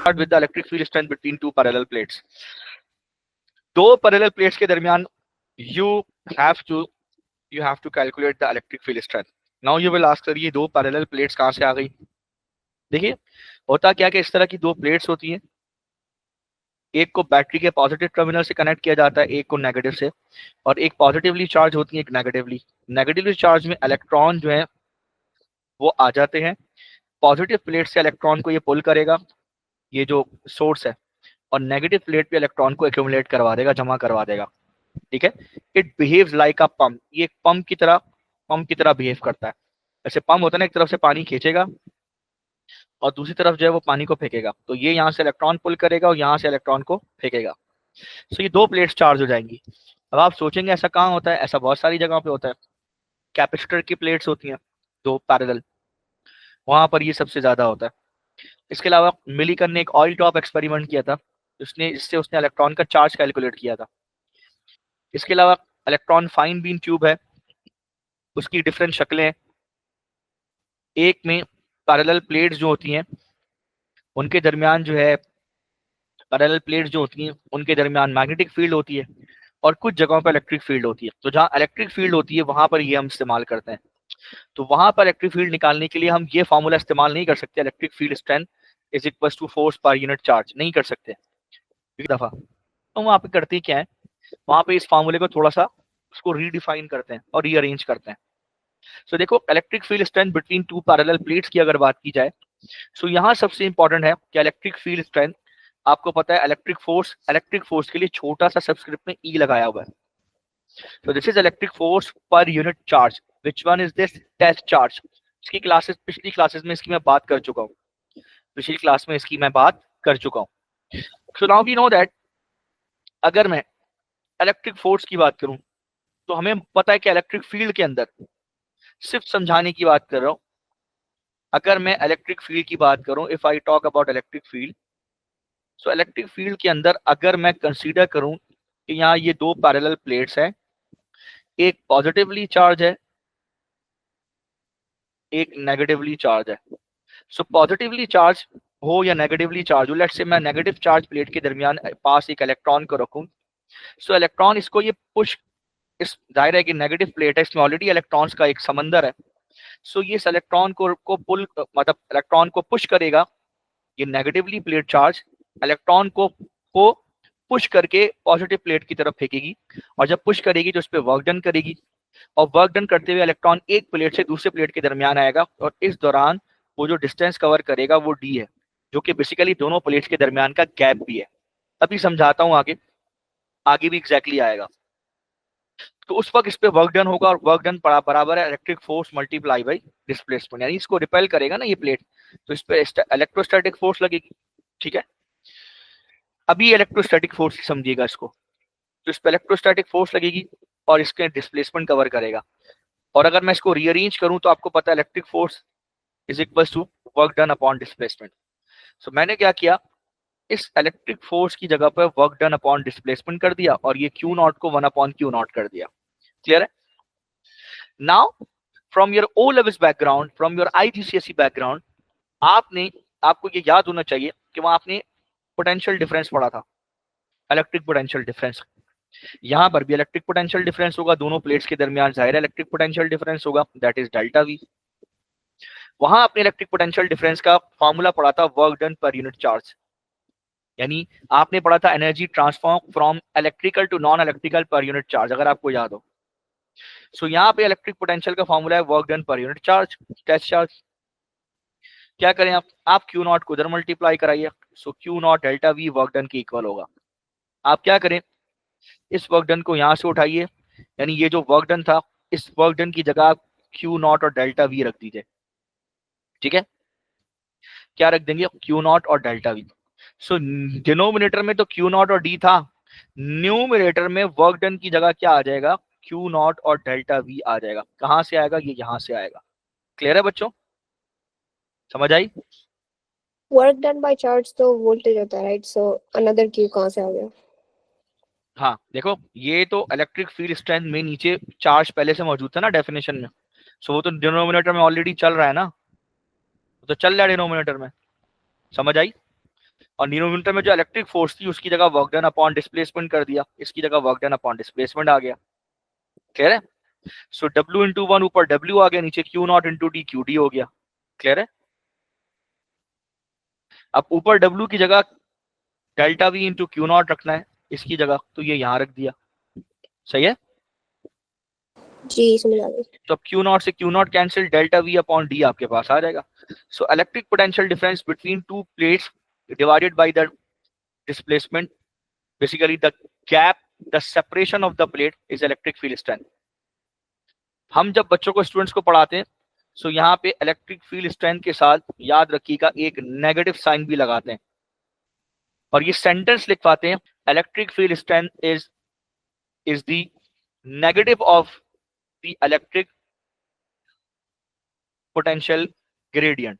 start with the electric field strength between two parallel plates. दो parallel plates के दरमियान you have to calculate the electric field strength. Now you will ask sir ये दो parallel plates कहाँ से आ गई? देखिए होता क्या कि इस तरह की दो प्लेट्स होती हैं, एक को बैटरी के पॉजिटिव टर्मिनल से कनेक्ट किया जाता है, एक को नेगेटिव से, और एक पॉजिटिवली चार्ज होती है, एक नेगेटिवली चार्ज में इलेक्ट्रॉन जो है वो आ जाते हैं, पॉजिटिव प्लेट से इलेक्ट्रॉन को ये पुल करेगा, ये जो सोर्स है, और नेगेटिव प्लेट पे इलेक्ट्रॉन को एक्यूमुलेट करवा देगा, जमा करवा देगा। ठीक है, it behaves like a pump, ये एक पंप की तरह बिहेव करता है। जैसे पंप होता है ना, एक तरफ से पानी खींचेगा और दूसरी तरफ जो है वो पानी को फेंकेगा, तो ये यहाँ से इलेक्ट्रॉन पुल करेगा और यहाँ से इलेक्ट्रॉन को फेंकेगा। सो ये दो प्लेट्स चार्ज हो जाएंगी। अब आप सोचेंगे ऐसा कहाँ होता है? ऐसा बहुत सारी जगहों पे होता है। कैपेसिटर की प्लेट्स होती हैं दो पैरेलल, वहां पर ये सबसे ज्यादा होता है। इसके अलावा मिलीकन ने एक ऑयल टॉप एक्सपेरिमेंट किया था, जिससे उसने इलेक्ट्रॉन का चार्ज कैलकुलेट किया था। इसके अलावा इलेक्ट्रॉन फाइन बीम ट्यूब है, उसकी डिफरेंट शक्लें हैं। एक में पैरेलल प्लेट्स जो होती हैं उनके दरमियान जो है पैरेलल प्लेट्स जो होती हैं उनके दरमियान मैग्नेटिक फील्ड होती है, और कुछ जगहों पर इलेक्ट्रिक फील्ड होती है। तो जहाँ इलेक्ट्रिक फील्ड होती है वहां पर ये हम इस्तेमाल करते हैं। तो वहां पर इलेक्ट्रिक फील्ड निकालने के लिए हम ये फॉर्मूला इस्तेमाल नहीं कर सकते, electric field strength is equal to force per unit charge, नहीं कर सकते एक दफा। तो वहां पे करते क्या है, वहां पे इस फॉर्मूले को थोड़ा सा उसको रीडिफाइन करते हैं और रीअरेंज करते हैं। सो देखो electric field strength between two parallel plates की अगर बात की जाए, सो यहाँ सबसे इंपॉर्टेंट है कि इलेक्ट्रिक फील्ड स्ट्रेंथ, आपको पता है इलेक्ट्रिक फोर्स के लिए छोटा सा सबस्क्रिप्ट में ई लगाया हुआ है। So this is electric force per unit charge. Which one is this? Test charge. इसकी पिछली क्लासेस में इसकी मैं बात कर चुका हूँ, So now we know that अगर मैं इलेक्ट्रिक फोर्स की बात करूं तो हमें पता है कि इलेक्ट्रिक फील्ड के अंदर, सिर्फ समझाने की बात कर रहा हूं, अगर मैं इलेक्ट्रिक फील्ड की बात करूं, if I talk about electric field, so electric field के अंदर अगर मैं कंसीडर करूं कि यहाँ ये दो पैरेलल प्लेट्स हैं, एक पॉजिटिवली चार्ज है, एक नेगेटिवली चार्ज है। सो पॉजिटिवली चार्ज हो या नेगेटिवली चार्ज हो, लेट्स से मैं नेगेटिव चार्ज प्लेट के दरमियान पास एक इलेक्ट्रॉन को रखूं, सो इलेक्ट्रॉन इसको ये पुश, इस जाहिर है कि नेगेटिव प्लेट है, इसमें ऑलरेडी इलेक्ट्रॉन्स का एक समंदर है, सो ये इस इलेक्ट्रॉन को पुल, मतलब इलेक्ट्रॉन को पुश करेगा, ये नेगेटिवली प्लेट चार्ज इलेक्ट्रॉन को पुश करके पॉजिटिव प्लेट की तरफ फेंकेगी, और जब पुश करेगी तो उस पर वर्क डन करेगी, और वर्क डन करते हुए इलेक्ट्रॉन एक प्लेट से दूसरे प्लेट के दरमियान आएगा, और इस दौरान वो जो डिस्टेंस कवर करेगा वो डी है, जो कि बेसिकली दोनों प्लेट्स के दरमियान का गैप भी है। अभी समझाता हूं, आगे भी एग्जैक्टली आएगा। तो उस वक्त इस पे वर्क डन होगा, और वर्क डन बराबर है electric force multiply by displacement, यानी इसको रिपेल करेगा ना ये प्लेट, तो इस पे इलेक्ट्रोस्टैटिक फोर्स लगेगी। ठीक है, अभी इलेक्ट्रोस्टैटिक फोर्स समझिएगा इसको। तो इस पे इलेक्ट्रोस्टैटिक फोर्स लगेगी और इसके डिस्प्लेसमेंट कवर करेगा। और अगर मैं इसको रीअरेंज करूं तो आपको पता है electric force is equal to work done upon displacement. So मैंने क्या किया, इस इलेक्ट्रिक फोर्स की जगह पर वर्क डन अपॉन डिस्प्लेसमेंट कर दिया, और ये क्यू नॉट को 1 अपॉन क्यू नॉट कर दिया। क्लियर है? Now from your O levels background, from your IGCSE background, आपको ये याद होना चाहिए कि वहां आपने पोटेंशियल डिफरेंस पढ़ा था, इलेक्ट्रिक पोटेंशियल डिफरेंस। यहां पर भी इलेक्ट्रिक पोटेंशियल डिफरेंस होगा, दोनों प्लेट्स के दरमियान जाहिर इलेक्ट्रिक पोटेंशियल डिफरेंस होगा, दैट इज डेल्टा वी। वहां आपने इलेक्ट्रिक पोटेंशियल डिफरेंस का फॉर्मूला पढ़ा था work done per unit charge, यानी आपने पढ़ा था energy transform from electrical to non electrical per unit charge, अगर आपको याद हो। सो यहाँ पे इलेक्ट्रिक पोटेंशियल का फॉर्मूला है work done per unit charge, test charge. क्या करें आप क्यू नॉट को उधर मल्टीप्लाई कराइए, so Q not delta we work done के इक्वल होगा। आप क्या करें, इस वर्क डन को यहां से उठाइए, यानी ये जो वर्क डन था, इस वर्क डन की जगह आप क्यू नॉट और डेल्टा वी रख दीजिए। ठीक है, क्या रख देंगे, क्यू नॉट और डेल्टा वी। सो डिनोमिनेटर में तो क्यू नॉट और डी था, न्यूमिनेटर में वर्क डन की जगह क्या आ जाएगा, क्यू नॉट और डेल्टा वी आ जाएगा। कहां से आएगा, ये यहां से आएगा। क्लियर है बच्चों, समझ आई? वर्क डन बाय चार्ज तो वोल्टेज होता है, राइट? सो अनदर क्यू कहां से आ गया? हाँ देखो, ये तो इलेक्ट्रिक फील्ड स्ट्रेंथ में नीचे चार्ज पहले से मौजूद था ना डेफिनेशन में, सो वो तो डिनोमिनेटर में ऑलरेडी चल रहा है ना, तो चल रहा है डिनोमिनेटर में, समझ आई? और डिनोमिनेटर में जो इलेक्ट्रिक फोर्स थी उसकी जगह वर्क डन अपॉन डिस्प्लेसमेंट कर दिया, इसकी जगह वर्क डन अपॉन डिस्प्लेसमेंट आ गया। क्लियर है? सो W इंटू वन ऊपर W आ गया, नीचे Q not into D Q D हो गया। क्लियर है? अब ऊपर W की जगह delta V into Q not रखना है इसकी जगह, तो ये यहां रख दिया। सही है? जी समझ आ गई। तो अब क्यू नॉट से Q not cancel, delta V upon D आपके पास आ जाएगा। So electric potential difference between two plates divided by the displacement, basically the gap, the separation of the plate is electric field strength. हम जब बच्चों को, students को पढ़ाते हैं, सो यहाँ पे इलेक्ट्रिक फील्ड स्ट्रेंथ के साथ याद रखिएगा एक नेगेटिव साइन भी लगाते हैं और ये सेंटेंस लिखवाते हैं, electric field strength is the negative of the electric potential gradient.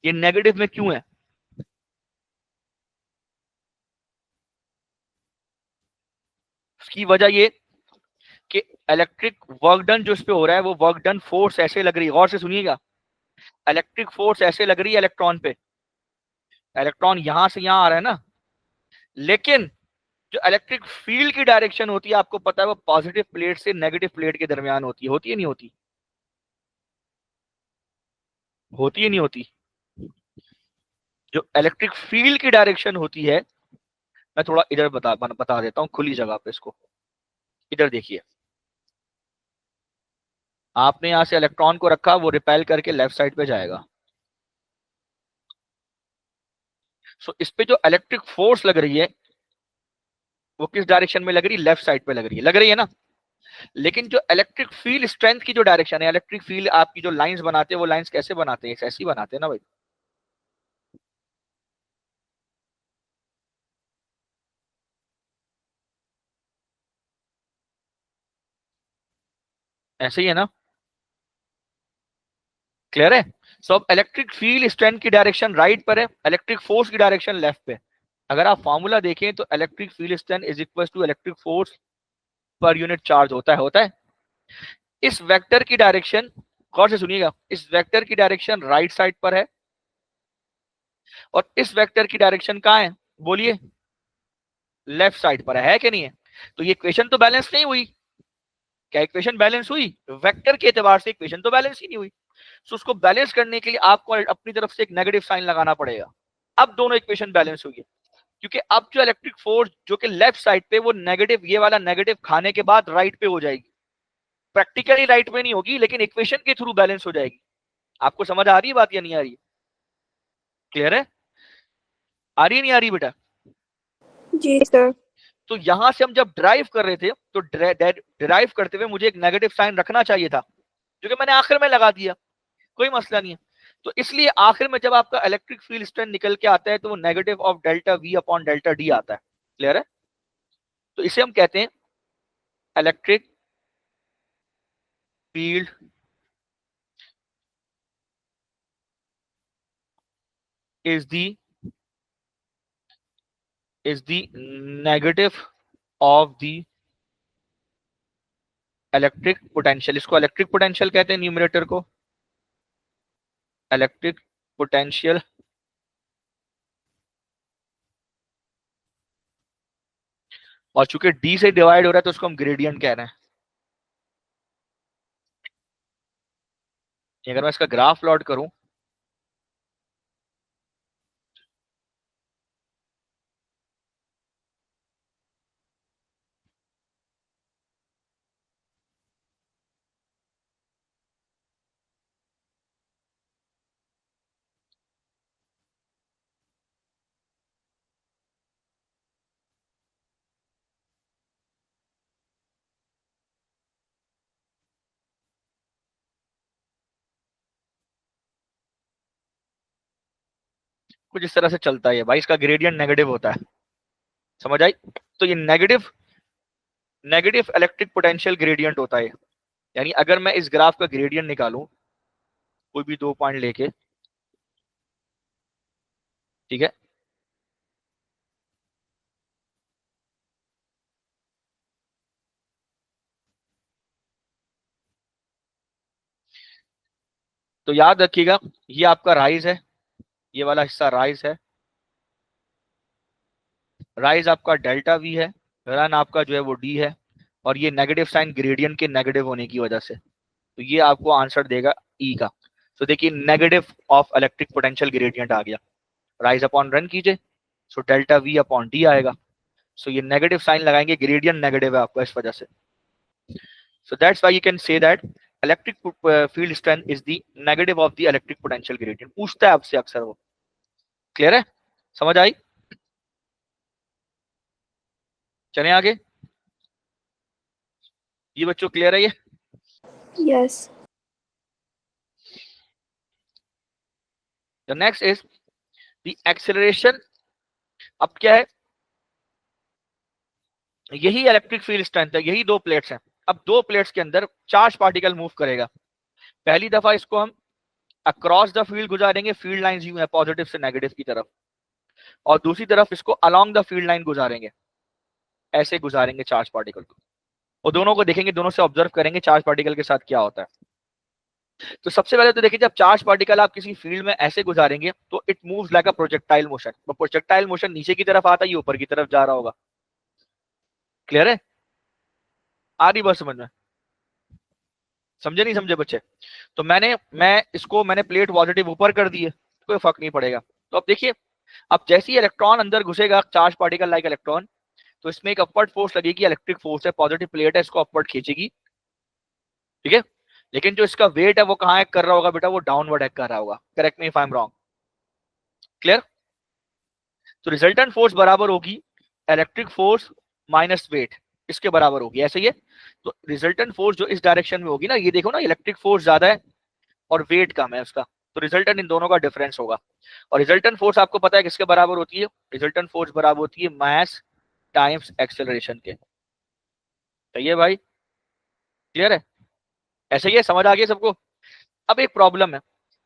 ये नेगेटिव में क्यों है? उसकी वजह ये कि इलेक्ट्रिक वर्क डन जो इस पे हो रहा है वो वर्क डन फोर्स ऐसे लग रही है, गौर से सुनिएगा, इलेक्ट्रिक फोर्स ऐसे लग रही है इलेक्ट्रॉन पे, इलेक्ट्रॉन यहां से यहां आ रहा है ना, लेकिन जो इलेक्ट्रिक फील्ड की डायरेक्शन होती है आपको पता है वो पॉजिटिव प्लेट से नेगेटिव प्लेट के दरमियान होती है नहीं होती? होती है नहीं होती? जो इलेक्ट्रिक फील्ड की डायरेक्शन होती है, मैं थोड़ा इधर बता देता हूं खुली जगह पे इसको। इधर देखिए, आपने यहां से इलेक्ट्रॉन को रखा, वो रिपेल करके लेफ्ट साइड पे जाएगा। सो इस पे जो इलेक्ट्रिक फोर्स लग रही है वो किस डायरेक्शन में लग रही है? लेफ्ट साइड पे लग रही है ना। लेकिन जो इलेक्ट्रिक फील्ड स्ट्रेंथ की जो डायरेक्शन है, इलेक्ट्रिक फील्ड आपकी जो लाइंस बनाते हैं वो लाइंस कैसे बनाते हैं? ऐसे ही बनाते हैं ना भाई। ऐसे ही है ना? क्लियर है? सो अब इलेक्ट्रिक फील्ड स्ट्रेंथ की डायरेक्शन राइट पर है, इलेक्ट्रिक फोर्स की डायरेक्शन लेफ्ट पे। अगर आप फॉर्मूला देखें तो electric field strength is equal to electric force per unit charge होता है। इस वेक्टर की डायरेक्शन, गौर से सुनिएगा, इस वेक्टर की डायरेक्शन राइट साइड पर है और इस वेक्टर की डायरेक्शन कहां है? बोलिए, लेफ्ट साइड पर है कि नहीं है? तो ये इक्वेशन तो बैलेंस नहीं हुई। क्या इक्वेशन बैलेंस हुई? वेक्टर के एतबार से इक्वेशन तो बैलेंस ही नहीं हुई। तो उसको बैलेंस करने के लिए आपको अपनी तरफ से एक नेगेटिव साइन लगाना पड़ेगा। अब दोनों इक्वेशन बैलेंस हुई है, क्योंकि अब जो इलेक्ट्रिक फोर्स जो कि लेफ्ट साइड पे, वो नेगेटिव, ये वाला नेगेटिव खाने के बाद राइट पे हो जाएगी। प्रैक्टिकली राइट पे नहीं होगी लेकिन इक्वेशन के थ्रू बैलेंस हो जाएगी। आपको समझ आ रही है बात या नहीं आ रही? क्लियर है? आ रही नहीं आ रही बेटा? जी सर। तो यहां से हम जब ड्राइव कर रहे थे तो ड्राइव करते हुए मुझे एक नेगेटिव साइन रखना चाहिए था, जो कि मैंने आखिर में लगा दिया। कोई मसला नहीं है। तो इसलिए आखिर में जब आपका इलेक्ट्रिक फील्ड स्ट्रेंथ निकल के आता है तो वो negative of delta V upon delta D आता है। क्लियर है? तो इसे हम कहते हैं electric field is the negative of the electric potential. इसको इलेक्ट्रिक पोटेंशियल कहते हैं, न्यूमरेटर को इलेक्ट्रिक पोटेंशियल। और चूंकि डी से डिवाइड हो रहा है तो उसको हम ग्रेडियंट कह रहे हैं। अगर मैं इसका ग्राफ प्लॉट करूं, कुछ इस तरह से चलता है भाई, इसका ग्रेडियंट नेगेटिव होता है। समझ आई? तो ये negative negative electric potential gradient होता है। यानी अगर मैं इस ग्राफ का ग्रेडियंट निकालूं, कोई भी 2 पॉइंट लेके, ठीक है, तो याद रखिएगा ये आपका राइज है, ये वाला हिस्सा राइज है, राइज आपका डेल्टा वी है, रन आपका जो है वो डी है, और ये नेगेटिव साइन ग्रेडियंट के नेगेटिव होने की वजह से, तो ये आपको आंसर देगा ई का। तो देखिए negative of electric potential gradient आ गया, राइज अपॉन रन कीजिए, so delta V upon d आएगा। सो ये नेगेटिव साइन लगाएंगे, ग्रेडियंट नेगेटिव है आपका इस वजह से। So that's why you can say that electric field strength is the negative of the electric potential gradient. पूछता है आपसे अक्सर वो। क्लियर है, समझ आई? चले आगे, ये बच्चों क्लियर है ये? Yes. The next is the acceleration. अब क्या है, यही इलेक्ट्रिक फील्ड स्ट्रेंथ है, यही दो प्लेट्स हैं। अब दो प्लेट्स के अंदर चार्ज पार्टिकल मूव करेगा। पहली दफा इसको हम अक्रॉस द फील्ड गुजारेंगे, फील्ड लाइंस यूं है पॉजिटिव से नेगेटिव की तरफ, और दूसरी तरफ इसको अलोंग द फील्ड लाइन गुजारेंगे, ऐसे गुजारेंगे चार्ज पार्टिकल को, और दोनों को देखेंगे, दोनों से ऑब्जर्व करेंगे चार्ज पार्टिकल के साथ क्या होता है। तो सबसे पहले तो देखिए, जब चार्ज पार्टिकल आप किसी फील्ड में ऐसे गुजारेंगे तो it moves like a projectile motion. तो प्रोजेक्टाइल मोशन नीचे की तरफ आता है, ये ऊपर की तरफ जा रहा होगा। क्लियर है, आ रही बात समझ में? समझे नहीं समझे बच्चे? तो मैंने प्लेट पॉजिटिव ऊपर कर दी है, कोई फर्क नहीं पड़ेगा। तो अब देखिए, अब जैसे ही इलेक्ट्रॉन अंदर घुसेगा, चार्ज पार्टिकल लाइक इलेक्ट्रॉन, तो इसमें एक अपवर्ड फोर्स लगेगी, इलेक्ट्रिक फोर्स है, पॉजिटिव प्लेट है, इसको अपवर्ड खींचेगी। ठीक है, लेकिन जो इसका वेट है वो कहाँ एक्ट कर रहा होगा बेटा? वो डाउनवर्ड एक्ट कर रहा होगा। Correct me if I am wrong. Clear? तो रिजल्टेंट फोर्स बराबर होगी इलेक्ट्रिक फोर्स माइनस वेट, इसके बराबर होगी, ऐसे ही है। तो रिजल्टेंट फोर्स जो इस डायरेक्शन में होगी ना, ये देखो ना, इलेक्ट्रिक फोर्स ज्यादा है और वेट कम है उसका, तो रिजल्टेंट इन दोनों का डिफरेंस होगा। और रिजल्टेंट फोर्स आपको पता है किसके बराबर होती है? रिजल्टेंट फोर्स बराबर होती है मास टाइम्स एक्सेलरेशन के। सही है भाई? क्लियर है? ऐसे ही है, समझ आ गया सबको? अब एक प्रॉब्लम है,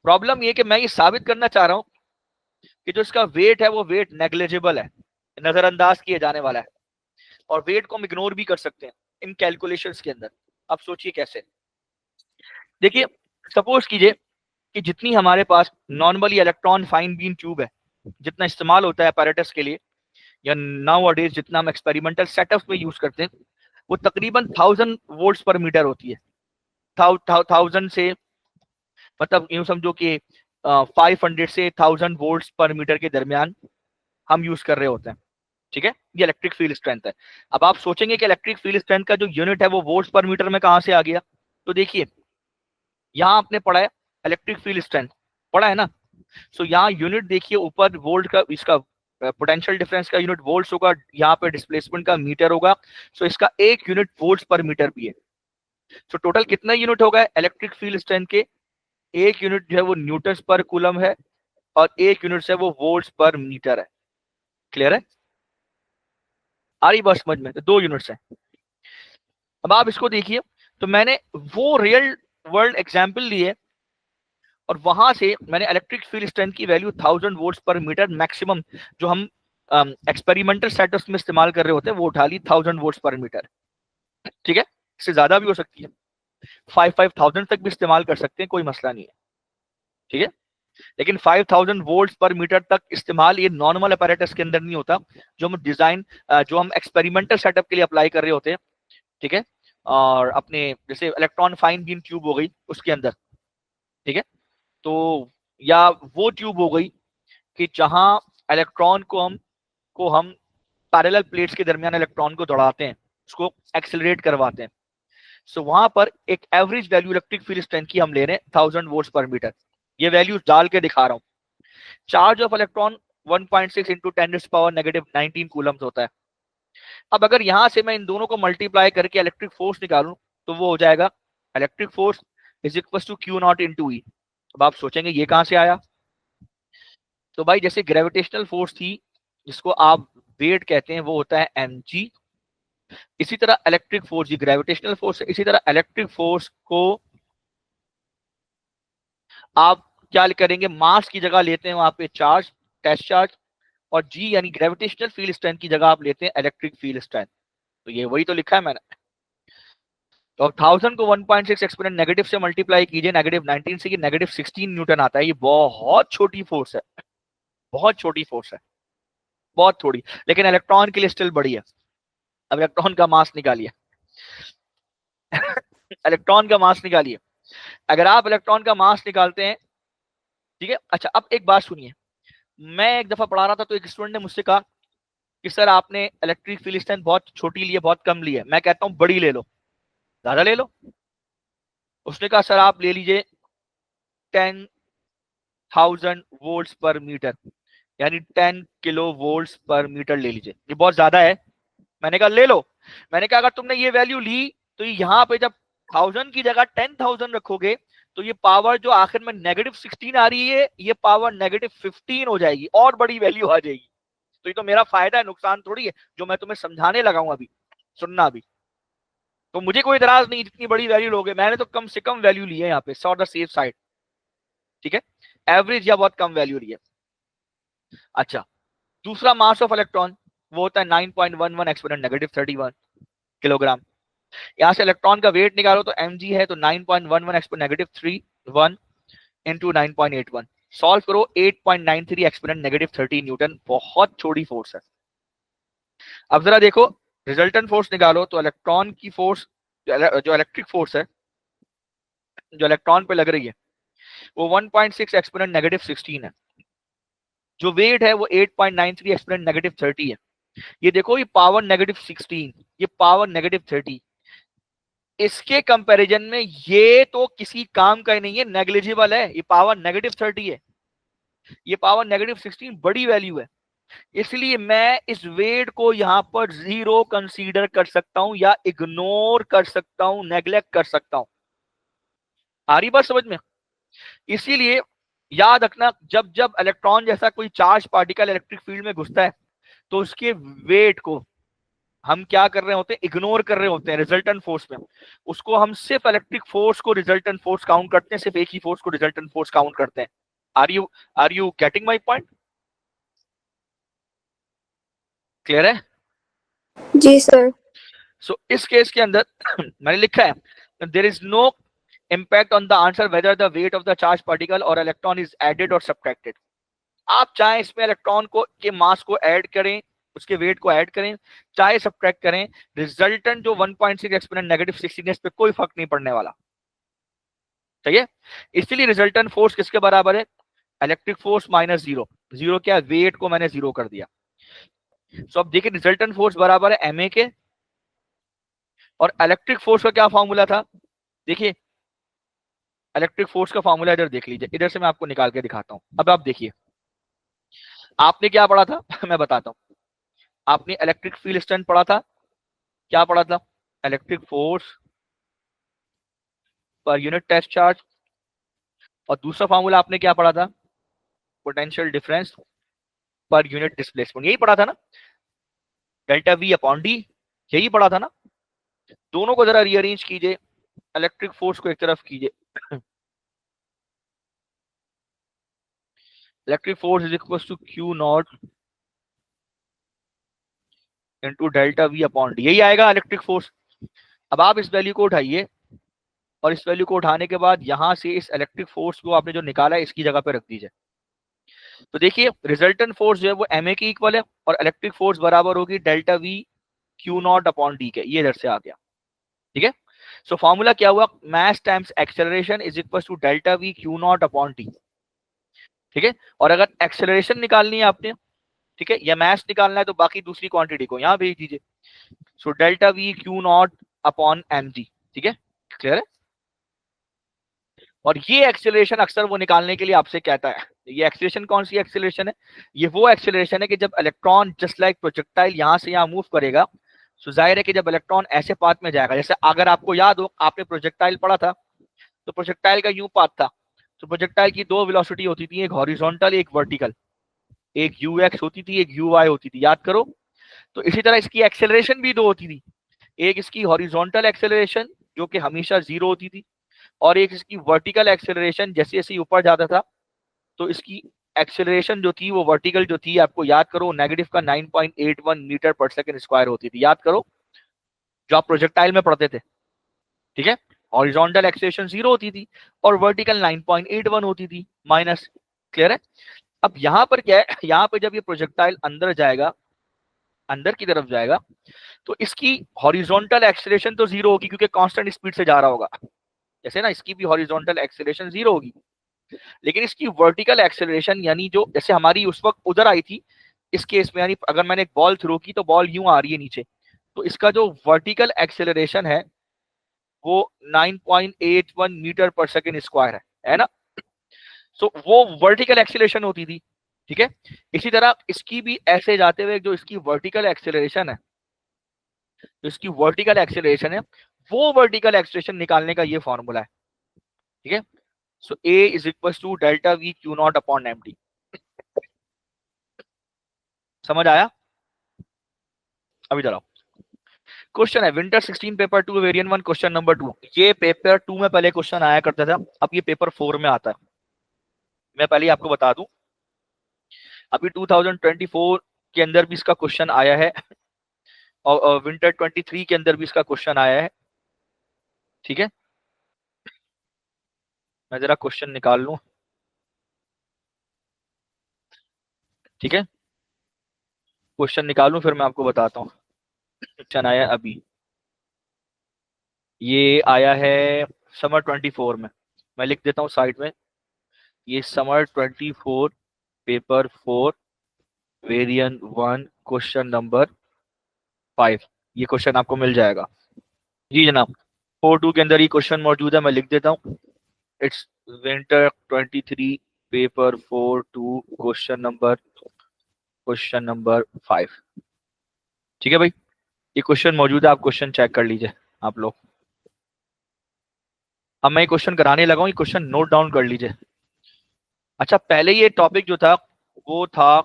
प्रॉब्लम ये कि मैं ये साबित करना चाह रहा हूं कि जो इसका वेट है वो वेट नेग्लिजिबल है, नजरअंदाज किए जाने वाला है, और वेट को हम इग्नोर भी कर सकते हैं इन कैलकुलेशंस के अंदर। अब सोचिए कैसे। देखिए, सपोज कीजिए कि जितनी हमारे पास normally electron fine beam tube है, जितना इस्तेमाल होता है अपैरेटस के लिए, या नाउ अडेज जितना हम एक्सपेरिमेंटल सेटअप्स में यूज करते हैं, वो तकरीबन 1000 वोल्ट्स पर मीटर होती है। 1000 से, मतलब यूं समझो कि 500 से 1000 वोल्ट्स पर मीटर के दरमियान हम यूज कर रहे होते हैं। ठीक है, ये इलेक्ट्रिक फील्ड स्ट्रेंथ है। अब आप सोचेंगे कि इलेक्ट्रिक फील्ड स्ट्रेंथ का जो यूनिट है वो वोल्ट्स पर मीटर में कहां से आ गया? तो देखिए, यहाँ आपने पढ़ा है इलेक्ट्रिक फील्ड स्ट्रेंथ, पढ़ा है ना? सो यहाँ यूनिट देखिए, ऊपर वोल्ट का, इसका पोटेंशियल डिफरेंस का यूनिट वोल्ट्स होगा, यहाँ पे डिस्प्लेसमेंट का मीटर होगा। सो इसका एक यूनिट वोल्ट्स पर मीटर भी है। सो टोटल कितना यूनिट होगा इलेक्ट्रिक फील्ड स्ट्रेंथ के? एक यूनिट जो है वो न्यूटन पर कूलम है, और एक यूनिट है वो वोल्ट्स पर मीटर है। क्लियर है? आ रही बात समझ में? तो दो यूनिट्स हैं। अब आप इसको देखिए, तो मैंने वो रियल वर्ल्ड एग्जाम्पल लिए, और वहां से मैंने इलेक्ट्रिक फील्ड स्ट्रेंथ की वैल्यू 1000 वोल्ट्स पर मीटर मैक्सिमम जो हम एक्सपेरिमेंटल सेटअप्स में इस्तेमाल कर रहे होते हैं वो उठा ली 1000 वोल्ट्स पर मीटर। ठीक है, इससे ज्यादा भी हो सकती है, 5000 तक भी इस्तेमाल कर सकते हैं, कोई मसला नहीं है। ठीक है, लेकिन 5000 वोल्ट्स पर मीटर तक इस्तेमाल ये नॉर्मल अपैरेटस के अंदर नहीं होता, जो हम एक्सपेरिमेंटल सेटअप के लिए अप्लाई कर रहे होते हैं। ठीक है, और अपने जैसे इलेक्ट्रॉन फाइन बीम ट्यूब हो गई उसके अंदर। ठीक है, तो या वो ट्यूब हो गई कि जहां इलेक्ट्रॉन को हम पैरेलल प्लेट्स के दरमियान इलेक्ट्रॉन को दौड़ाते हैं, उसको एक्सेलरेट करवाते हैं। सो वहां पर एक average value electric field strength की हम ले रहे हैं 1000 वोल्ट्स पर मीटर। ये वैल्यू डाल के दिखा रहा हूं। Charge of electron 1.6 into 10⁻⁻⁻⁻⁰ Coulomb's होता है। अब अगर यहां से मैं इन दोनों को मल्टीप्लाई करके इलेक्ट्रिक फोर्स निकालूं, तो वो हो जाएगा electric force is equal to Q not into E. अब आप सोचेंगे ये कहां से आया? तो भाई जैसे ग्रेविटेशनल फोर्स थी, जिसको आप वेट कहते हैं, वो होता है mg। इसी तरह इलेक्ट्रिक फोर्स, ये ग्रेविटेशनल फोर्स है, इसी तरह इलेक्ट्रिक फोर्स को आप क्या करेंगे, मास की जगह लेते हैं वहां पे चार्ज, टेस्ट चार्ज, और जी यानी ग्रेविटेशनल फील्ड स्ट्रेंथ की जगह आप लेते हैं इलेक्ट्रिक फील्ड स्ट्रेंथ। तो ये वही तो लिखा है मैंने। तो 1000 को 1.6 एक्सपोनेंट नेगेटिव से मल्टीप्लाई कीजिए, -19 से, ये -16 न्यूटन आता है। ये बहुत छोटी फोर्स है, बहुत छोटी फोर्स है, बहुत थोड़ी, लेकिन इलेक्ट्रॉन के लिए स्टिल बड़ी है। अब इलेक्ट्रॉन का मास निकालिए इलेक्ट्रॉन का मास निकालिए। अगर आप इलेक्ट्रॉन का मास निकालते हैं, ठीक है। अच्छा, अब एक बात सुनिए, मैं एक दफा पढ़ा रहा था तो एक स्टूडेंट ने मुझसे कहा कि सर आपने इलेक्ट्रिक फील्ड स्ट्रेंथ बहुत छोटी ली है, बहुत कम ली है। मैं कहता हूं बड़ी ले लो, ज्यादा ले लो। उसने कहा सर आप ले लीजिए 10,000 वोल्ट्स पर मीटर, यानी 10 किलो वोल्ट्स पर मीटर ले लीजिए, ये बहुत ज्यादा है। मैंने कहा ले लो। मैंने कहा अगर तुमने ये वैल्यू ली तो यहाँ पे जब 1000 की जगह 10,000 रखोगे तो ये पावर जो आखिर में -16 आ रही है, ये पावर -15 हो जाएगी और बड़ी वैल्यू आ जाएगी। तो ये तो मेरा फायदा है, नुकसान थोड़ी है, जो मैं तुम्हें समझाने लगा हूं अभी, सुनना अभी। तो मुझे कोई इतराज नहीं, जितनी बड़ी वैल्यू लोगे, मैंने तो कम से कम वैल्यू ली है यहाँ पे, फॉर द सेफ साइड, ठीक है, एवरेज या बहुत कम वैल्यू ली है। अच्छा, दूसरा मास ऑफ इलेक्ट्रॉन वो होता है 9.11 एक्सपोनेंट -31 किलोग्राम। यहां से इलेक्ट्रॉन का वेट निकालो तो mg है, तो 9.11 एक्सपोनेंट -31 इंटू 9.81, सॉल्व करो 8.93 एक्सपोनेंट -13 न्यूटन। बहुत छोटी फोर्स है। अब जरा देखो रिजल्टेंट फोर्स निकालो तो इलेक्ट्रॉन की फोर्स, जो इलेक्ट्रिक फोर्स है जो इलेक्ट्रॉन पे लग रही है, वो 1.6 एक्सपोनेंट -16 है। जो वेट है वो 8.93 एक्सपोनेंट -30 है। ये देखो, ये पावर -16, ये पावर -30, इसके कंपैरिजन में ये तो किसी काम का ही नहीं है, नेग्लिजिबल है। ये पावर -30 है, ये पावर -16 बड़ी वैल्यू है। इसलिए मैं इस वेट को यहां पर 0 कंसीडर कर सकता हूं या इग्नोर कर सकता हूं, नेग्लेक्ट कर सकता हूं। आ रही बात समझ में? इसीलिए याद रखना, जब जब इलेक्ट्रॉन जैसा कोई चार्ज पार्टिकल इलेक्ट्रिक फील्ड में घुसता है तो उसके वेट को हम क्या कर रहे होते हैं, इग्नोर कर रहे होते हैं रिजल्टेंट फोर्स में। उसको हम सिर्फ इलेक्ट्रिक फोर्स को रिजल्टेंट फोर्स काउंट करते हैं, सिर्फ एक ही फोर्स को रिजल्टेंट फोर्स काउंट करते हैं। Are you getting my point? Clear है? जी सर। सो इस केस के अंदर मैंने लिखा है there is no impact on the answer whether the weight of the charge particle और इलेक्ट्रॉन इज एडेड और सब्ट्रैक्टेड। आप चाहे इसमें इलेक्ट्रॉन को के मास को ऐड करें, उसके वेट को ऐड करें, चाहे सब्ट्रैक्ट करें, रिजल्टेंट जो 1.6 एक्सपोनेंट -16 इस पे कोई फर्क नहीं पड़ने वाला। ठीक है, इसलिए रिजल्टेंट फोर्स किसके बराबर है? Electric force minus 0। 0 क्या है? वेट को मैंने 0 कर दिया। सो अब देखिए रिजल्टेंट फोर्स बराबर है एमए के, और इलेक्ट्रिक फोर्स का क्या फॉर्मूला था? देखिए इलेक्ट्रिक फोर्स का फॉर्मूला इधर देख लीजिए, इधर से मैं आपको निकाल के दिखाता हूं। अब आप देखिए आपने क्या पढ़ा था मैं बताता हूं। आपने इलेक्ट्रिक फील्ड स्ट्रेंथ पढ़ा था, क्या पढ़ा था? Electric force per unit test charge. और दूसरा फॉर्मूला आपने क्या पढ़ा था? Potential difference per unit displacement. यही पढ़ा था ना, डेल्टा वी अपॉन डी, यही पढ़ा था ना। दोनों को जरा रीअरेंज कीजिए, इलेक्ट्रिक फोर्स को एक तरफ कीजिए। Electric force is equal to Q not into delta V upon D, यही आएगा इलेक्ट्रिक फोर्स। अब आप इस वैल्यू को उठाइए, और इस वैल्यू को उठाने के बाद यहां से इस इलेक्ट्रिक फोर्स को आपने जो निकाला है इसकी जगह पे रख दीजिए। तो देखिए रिजल्टेंट फोर्स जो है वो एम ए की इक्वल है, और इलेक्ट्रिक फोर्स बराबर होगी delta V Q naught upon D के। ये इधर से आ गया, ठीक है। सो फॉर्मूला क्या हुआ? Mass times acceleration is equal to delta V Q naught upon T, ठीक है। और अगर एक्सेलरेशन निकालनी है आपने, ठीक है, या मास निकालना है, तो बाकी दूसरी क्वांटिटी को यहाँ भेज दीजिए। So delta V Q naught upon M G, ठीक है, क्लियर है। और ये एक्सेलरेशन अक्सर वो निकालने के लिए आपसे कहता है, ये एक्सेलरेशन कौन सी एक्सेलरेशन है? ये वो एक्सेलरेशन है कि जब इलेक्ट्रॉन जस्ट लाइक प्रोजेक्टाइल यहां से यहां मूव करेगा, तो जाहिर है कि जब इलेक्ट्रॉन ऐसे पाथ में जाएगा, जैसे अगर आपको याद हो आपने प्रोजेक्टाइल पढ़ा था, तो प्रोजेक्टाइल का यूं पाथ था। तो प्रोजेक्टाइल की दो वेलोसिटी होती थी, एक हॉरिजॉन्टल एक वर्टिकल, एक यू एक्स होती थी, एक यू वाई होती थी, याद करो। तो इसी तरह इसकी एक्सेलरेशन भी दो होती थी, एक इसकी हॉरिजॉन्टल एक्सेलरेशन जो कि हमेशा 0 होती थी, और एक इसकी वर्टिकल एक्सेलरेशन, जैसे जैसे ऊपर जाता था तो इसकी एक्सेलरेशन जो थी वो वर्टिकल जो थी, आपको याद करो, नेगेटिव का 9.81 मीटर पर सेकंड स्क्वायर होती थी, याद करो, जो आप प्रोजेक्टाइल में पढ़ते थे, ठीक है। हॉरिजॉन्टल एक्सेलरेशन 0 होती थी और वर्टिकल 9.81 होती थी माइनस, क्लियर है। अब यहाँ पर क्या है, यहाँ पे जब ये प्रोजेक्टाइल अंदर जाएगा, अंदर की तरफ जाएगा, तो इसकी हॉरिजॉन्टल एक्सेलरेशन तो जीरो होगी क्योंकि कांस्टेंट स्पीड से जा रहा होगा, जैसे ना इसकी भी हॉरिजॉन्टल एक्सेलरेशन जीरो होगी। लेकिन इसकी वर्टिकल एक्सेलरेशन यानी जो जैसे हमारी उस वक्त उधर आई थी इस केस में, यानी अगर मैंने एक बॉल थ्रो की तो बॉल यूं आ रही है नीचे, तो इसका जो वर्टिकल एक्सेलरेशन है वो 9.81 मीटर पर सेकेंड स्क्वायर है ना। सो वो वर्टिकल एक्सेलरेशन होती थी, ठीक है। इसी तरह इसकी भी ऐसे जाते हुए जो इसकी वर्टिकल एक्सेलरेशन है, जो इसकी वर्टिकल एक्सेलरेशन है, वो वर्टिकल एक्सेलरेशन निकालने का ये फॉर्मूला है, ठीक है। So A is equal to delta V Q naught upon M T. समझ आया? अभी चलाओ, क्वेश्चन है winter 16 paper 2 variant 1 question number 2। ये पेपर 2 में पहले क्वेश्चन आया करता था, अब ये पेपर 4 में आता है। मैं पहले ही आपको बता दूं, अभी 2024 के अंदर भी इसका क्वेश्चन आया है और विंटर 23 के अंदर भी इसका क्वेश्चन आया है, ठीक है। मैं जरा क्वेश्चन निकाल लूं, ठीक है, क्वेश्चन निकालूं फिर मैं आपको बताता हूँ। क्वेश्चन आया अभी, ये आया है समर 24 में, मैं लिख देता हूँ साइड में, ये summer 24 paper 4 variant 1 question number 5, ये क्वेश्चन आपको मिल जाएगा। जी जनाब, 4.2 के अंदर ये क्वेश्चन मौजूद है, मैं लिख देता हूँ। It's winter 23 paper 4.2 question number 5, ठीक है भाई। ये क्वेश्चन मौजूद है, आप क्वेश्चन चेक कर लीजिए आप लोग। अब मैं ये क्वेश्चन कराने लगा हूँ, ये क्वेश्चन नोट डाउन कर लीजिए। अच्छा, पहले ये टॉपिक जो था वो था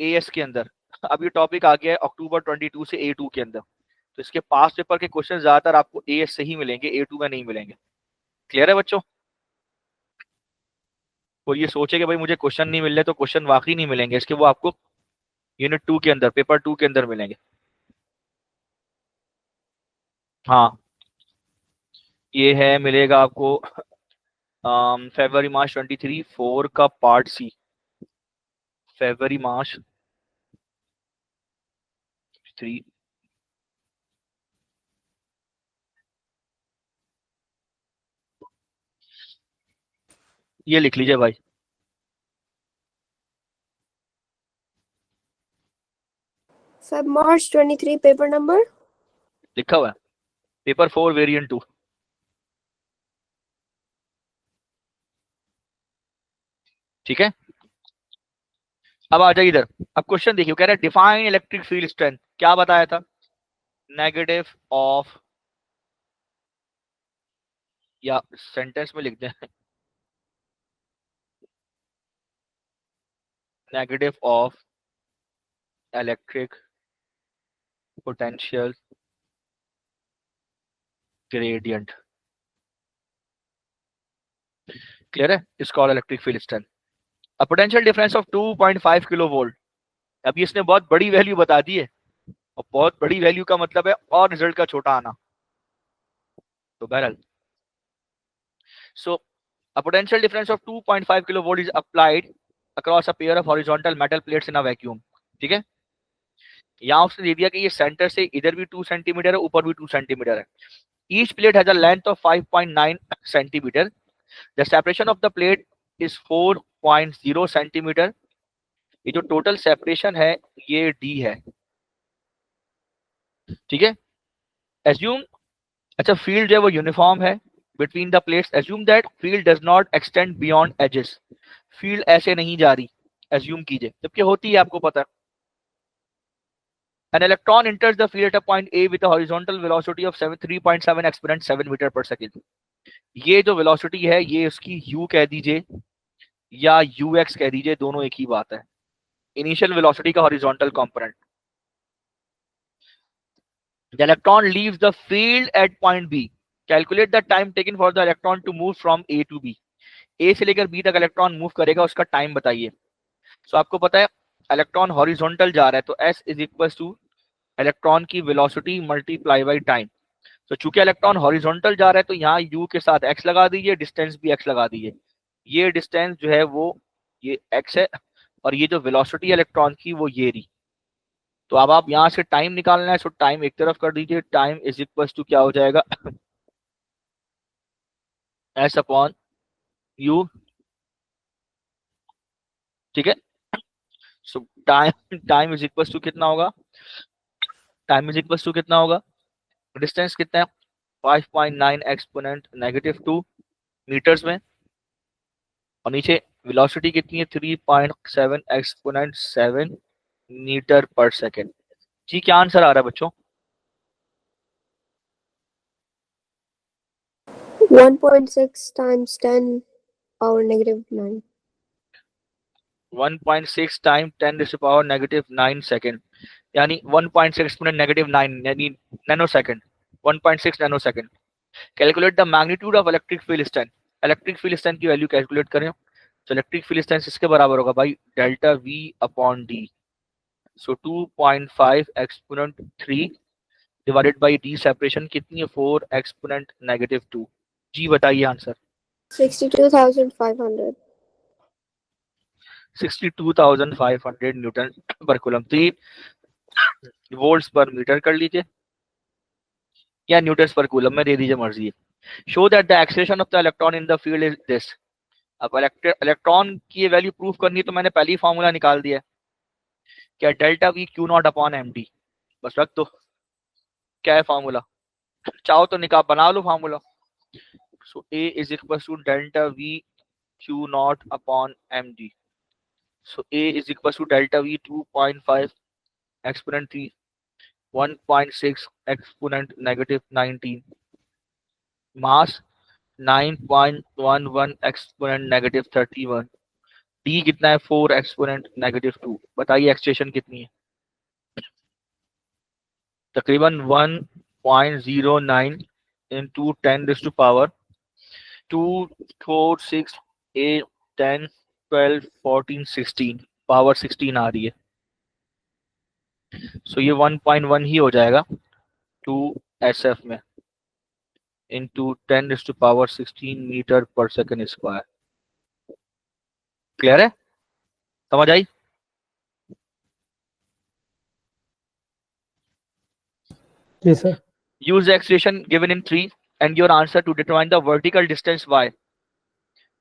एएस के अंदर, अब ये टॉपिक आ गया है अक्टूबर 22 से A2 के अंदर। तो इसके पास पेपर के क्वेश्चन ज्यादातर आपको एएस से ही मिलेंगे, A2 में नहीं मिलेंगे। क्लियर है बच्चों? कोई ये सोचे कि भाई मुझे क्वेश्चन नहीं मिल रहे तो क्वेश्चन वाकई नहीं मिलेंगे इसके, वो आपको यूनिट 2 के अंदर, पेपर 2 के अंदर मिलेंगे। हाँ, ये है, मिलेगा आपको फरवरी मार्च 23 4 का पार्ट सी, फरवरी मार्च 3। ये लिख लीजिए भाई, Feb March 23 paper number. लिखा हुआ है पेपर 4 वेरिएंट 2, ठीक है। अब आ जाइए इधर, अब क्वेश्चन देखिए, कह रहा है डिफाइन इलेक्ट्रिक फील्ड स्ट्रेंथ, क्या बताया था? नेगेटिव ऑफ, या सेंटेंस में लिख दें, negative of electric potential gradient. Clear है? It's called electric field strength. A potential difference of 2.5 kilo volt. अभी इसने बहुत बड़ी वैल्यू बता दी है, और बहुत बड़ी वैल्यू का मतलब है और रिजल्ट का छोटा आना, तो बहरहाल, so a potential difference of 2.5 kilo volt is applied across a pair of horizontal metal plates in a vacuum, ठीक है। यहाँ उसने दे दिया कि ये सेंटर से इधर भी 2 सेंटीमीटर है, ऊपर भी 2 सेंटीमीटर है। Each plate has a length of 5.9 centimetre. The separation of the plate is 4.0 centimetre. ये जो टोटल सेपरेशन है ये डी है, ठीक है। एज्यूम, अच्छा फील्ड जो है वो यूनिफॉर्म है between the plates. Assume that field does not extend beyond edges. Field ऐसे नहीं जा रही, एज्यूम कीजिए, जबकि होती है, आपको पता है। An electron enters the field at a point A with a horizontal velocity of 3.7 exponent 7 metre per second. ये जो वेलोसिटी है ये उसकी u कह दीजिए या ux कह दीजिए, दोनों एक ही बात है। इनिशियल वेलोसिटी का horizontal component. The electron leaves the field at point B. Calculate the time taken for the electron to move from A to B. A से लेकर B तक इलेक्ट्रॉन मूव करेगा, उसका टाइम बताइए। सो आपको पता है इलेक्ट्रॉन हॉरिजॉन्टल जा रहा है तो S is equal two electron की वेलोसिटी मल्टीप्लाई बाई टाइम। तो चूंकि इलेक्ट्रॉन हॉरिजॉन्टल जा रहा है तो यहाँ u के साथ x लगा दीजिए, डिस्टेंस भी x लगा दीजिए। ये डिस्टेंस जो है वो ये x है, और ये जो वेलोसिटी इलेक्ट्रॉन की वो ये रही। तो अब आप यहां से टाइम निकालना है, सो टाइम एक तरफ कर दीजिए, टाइम इज इक्वल टू क्या हो जाएगा, s अपॉन u। ठीक है, so time time is equal to कितना होगा, टाइम इज इक्वल टू कितना होगा, डिस्टेंस कितना है 5.9 एक्सपोनेंट -2 मीटर्स में, और नीचे वेलोसिटी कितनी है 3.7 एक्सपोनेंट 7 मीटर पर सेकेंड। जी क्या आंसर आ रहा है बच्चों? 1.6 times 10 power -9. 1.6 टाइम 10⁻⁻9 सेकेंड, यानी 1.6 एक्सपोनेंट -9 यानी nano second, 1.6 nano second. Calculate the magnitude of electric field strength, electric field strength की वैल्यू कैलकुलेट करें। तो इलेक्ट्रिक फील्ड स्ट्रेंथ इसके बराबर होगा भाई delta V upon D. So 2.5 exponent 3 divided by D separation कितनी है 4 एक्सपोनेंट -2। जी बताइए आंसर। 62,500. 62,500 न्यूटन पर कूलम, 3 वोल्ट्स पर मीटर कर लीजिए, या न्यूटन पर कूलम में दे दीजिए, मर्जी है। Show that the acceleration of the electron in the field is this. अब इलेक्ट्रॉन की ये वैल्यू प्रूफ करनी है, तो मैंने पहले ही फॉर्मूला निकाल दिया है, क्या delta V Q0 upon M D, बस रख दो। क्या है फॉर्मूला, चाहो तो निकाल बना लो formula. So A is equal to delta V Q0 upon M d. So A is equal to delta V 2.5 exponent 3 1.6 exponent -19 mass 9.11 exponent -31, d कितना है 4 एक्सपोनेंट -2। बताइए एक्सटेंशन कितनी है, तकरीबन 1.09 इंटू 10⁻², 4 6 8 10 12 14 16 पावर 16 आ रही है। सो ये 1.1 ही हो जाएगा 2 SF में into 10⁻16 metre per second square. Clear है, समझ आई? जी sir. Use the expression given in 3 and your answer to determine the vertical distance y।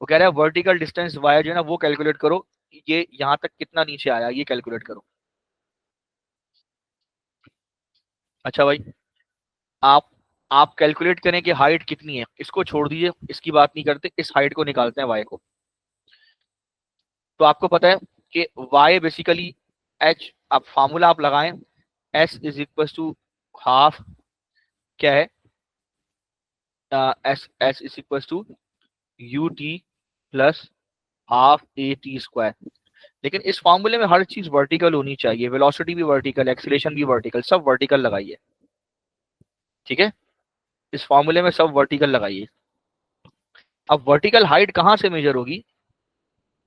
वो कह रहा है वर्टिकल डिस्टेंस y जो है ना वो कैलकुलेट करो, ये यहां तक कितना नीचे आया ये कैलकुलेट करो। अच्छा भाई, आप कैलकुलेट करें कि हाइट कितनी है, इसको छोड़ दीजिए, इसकी बात नहीं करते, इस हाइट को निकालते हैं y को। तो आपको पता है कि y बेसिकली h, आप फार्मूला आप लगाएं, s is equal to half क्या है, s is equal to ut plus half AT²। लेकिन इस फॉर्मूले में हर चीज वर्टिकल होनी चाहिए, वेलोसिटी भी वर्टिकल, एक्सीलरेशन भी वर्टिकल, सब वर्टिकल लगाइए। ठीक है, इस फॉर्मूले में सब वर्टिकल लगाइए। अब वर्टिकल हाइट कहां से मेजर होगी,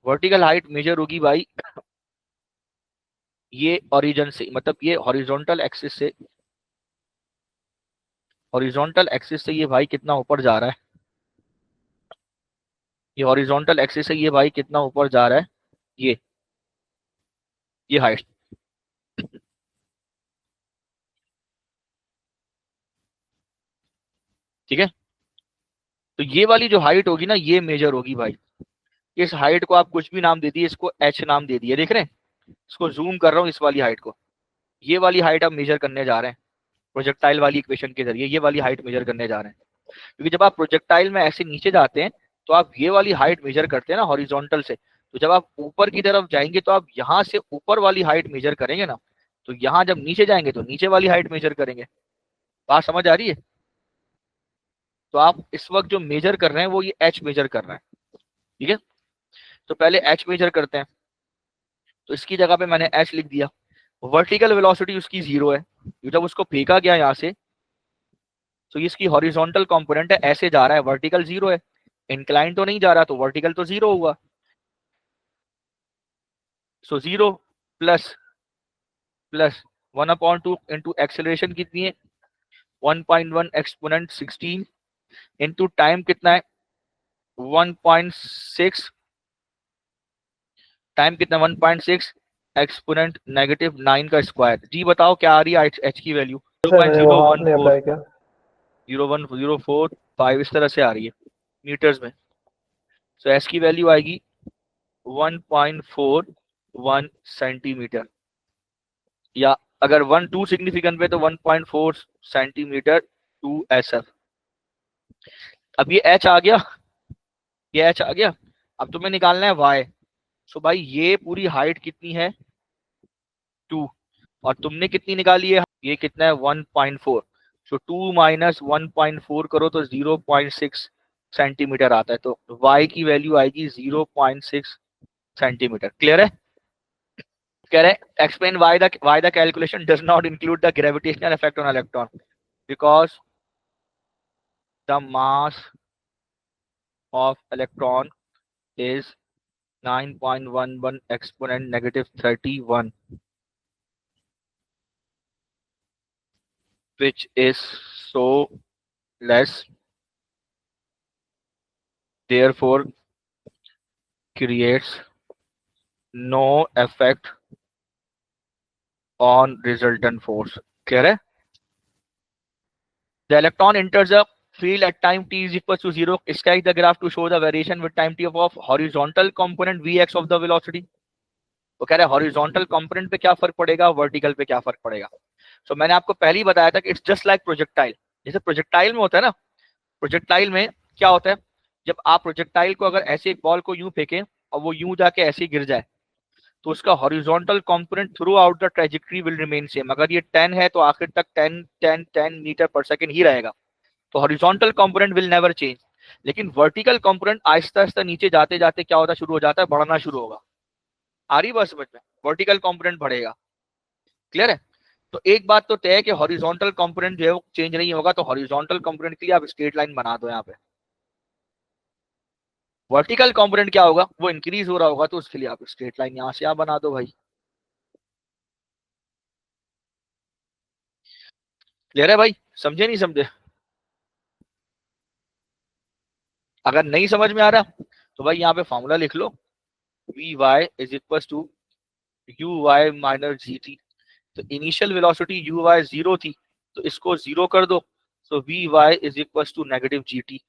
वर्टिकल हाइट मेजर होगी भाई ये ओरिजिन से, मतलब ये हॉरिजॉन्टल एक्सिस से, हॉरिजॉन्टल एक्सिस से ये भाई कितना ऊपर जा रहा है, ये हॉरिजॉन्टल एक्सिस से ये भाई कितना ऊपर जा रहा है, ये हाइट। ठीक है, तो ये वाली जो हाइट होगी ना ये मेजर होगी भाई। इस हाइट को आप कुछ भी नाम दे दिए, इसको h नाम दे दिए, देख रहे हैं, इसको जूम कर रहा हूँ, इस वाली हाइट को, ये वाली हाइट आप मेजर करने जा रहे हैं प्रोजेक्टाइल वाली इक्वेशन के जरिए, ये वाली हाइट मेजर करने जा रहे हैं। क्योंकि जब आप प्रोजेक्टाइल में ऐसे नीचे जाते हैं तो आप ये वाली हाइट मेजर करते हैं ना हॉरिजॉन्टल से, तो जब आप ऊपर की तरफ जाएंगे तो आप यहाँ से ऊपर वाली हाइट मेजर करेंगे ना, तो यहाँ जब नीचे जाएंगे तो नीचे वाली हाइट मेजर करेंगे। बात समझ आ रही है? तो आप इस वक्त जो मेजर कर रहे हैं वो ये h मेजर कर रहे हैं। ठीक है, तो पहले h मेजर करते हैं, तो इसकी जगह पे मैंने h लिख दिया। वर्टिकल वेलोसिटी उसकी 0 है, जब उसको फेंका गया यहाँ से तो ये इसकी हॉरिजॉन्टल कंपोनेंट है, ऐसे जा रहा है, वर्टिकल 0 है, इंक्लाइन तो नहीं जा रहा, तो वर्टिकल तो 0 हुआ। सो 0 प्लस प्लस 1/2 इंटू एक्सेलरेशन कितनी है 1.1 एक्सपोनेंट 16 इंटू टाइम कितना है 1.6 टाइम कितना 1.6 एक्सपोनेंट -9 का स्क्वायर। जी बताओ क्या आ रही है एच की वैल्यू? सर मैंने वो हाफ में अप्लाई किया। 0.045 इस तरह से आ रही है मीटर्स में। सो एच की वैल्यू आएगी 1.41 सेंटीमीटर, या अगर 1 2 सिग्निफिकेंट पे तो 1.4 सेंटीमीटर टू SF। अब ये H आ गया, ये H आ गया। अब तुम्हें निकालना है Y। सो भाई ये पूरी हाइट कितनी है 2, और तुमने कितनी निकाली है, ये कितना है 1.4। सो 2 माइनस 1.4 करो तो 0.6 सेंटीमीटर आता है। तो Y की वैल्यू आएगी 0.6 सेंटीमीटर। क्लियर है? कह रहे explain why the calculation does not include the gravitational effect on electron because the mass of electron is 9.11 exponent -31, which is so less, therefore creates no effect on resultant force. Clear है? The electron enters a field at time t is equal to 0. Sketch the graph to show the variation with time t of horizontal component Vx of the velocity. वो कह रहे हैं horizontal component पे क्या फर्क पड़ेगा, vertical पे क्या फर्क पड़ेगा। सो मैंने आपको पहले ही बताया था कि इट्स जस्ट लाइक प्रोजेक्टाइल। जैसे प्रोजेक्टाइल में होता है ना, प्रोजेक्टाइल में क्या होता है, जब आप प्रोजेक्टाइल को अगर ऐसे एक बॉल को यूं फेंकें और वो यूं जाके ऐसे ही गिर जाए तो उसका horizontal component through out the trajectory will remain same. अगर ये 10 है तो आखिर तक 10 मीटर पर सेकेंड ही रहेगा, तो horizontal component will never change. लेकिन वर्टिकल कंपोनेंट आहिस्ता आहिस्ता नीचे जाते जाते क्या होता शुरू हो जाता है, बढ़ना शुरू होगा। आ रही बात समझ में? वर्टिकल कंपोनेंट बढ़ेगा। क्लियर है? तो एक बात तो तय है कि हॉरिजॉन्टल कंपोनेंट जो है वो चेंज नहीं होगा, तो हॉरिजॉन्टल कंपोनेंट के लिए आप स्ट्रेट लाइन बना दो यहाँ पे। वर्टिकल कंपोनेंट क्या होगा, वो इंक्रीज हो रहा होगा, तो उसके लिए आप स्ट्रेट लाइन यहां से आप बना दो भाई। क्लियर है भाई? समझे नहीं समझे? अगर नहीं समझ में आ रहा तो भाई यहाँ पे फॉर्मूला लिख लो, Vy is equal to Uy minus Gt। तो इनिशियल वेलोसिटी Uy 0 थी, तो इसको 0 कर दो, तो Vy is equal to -Gt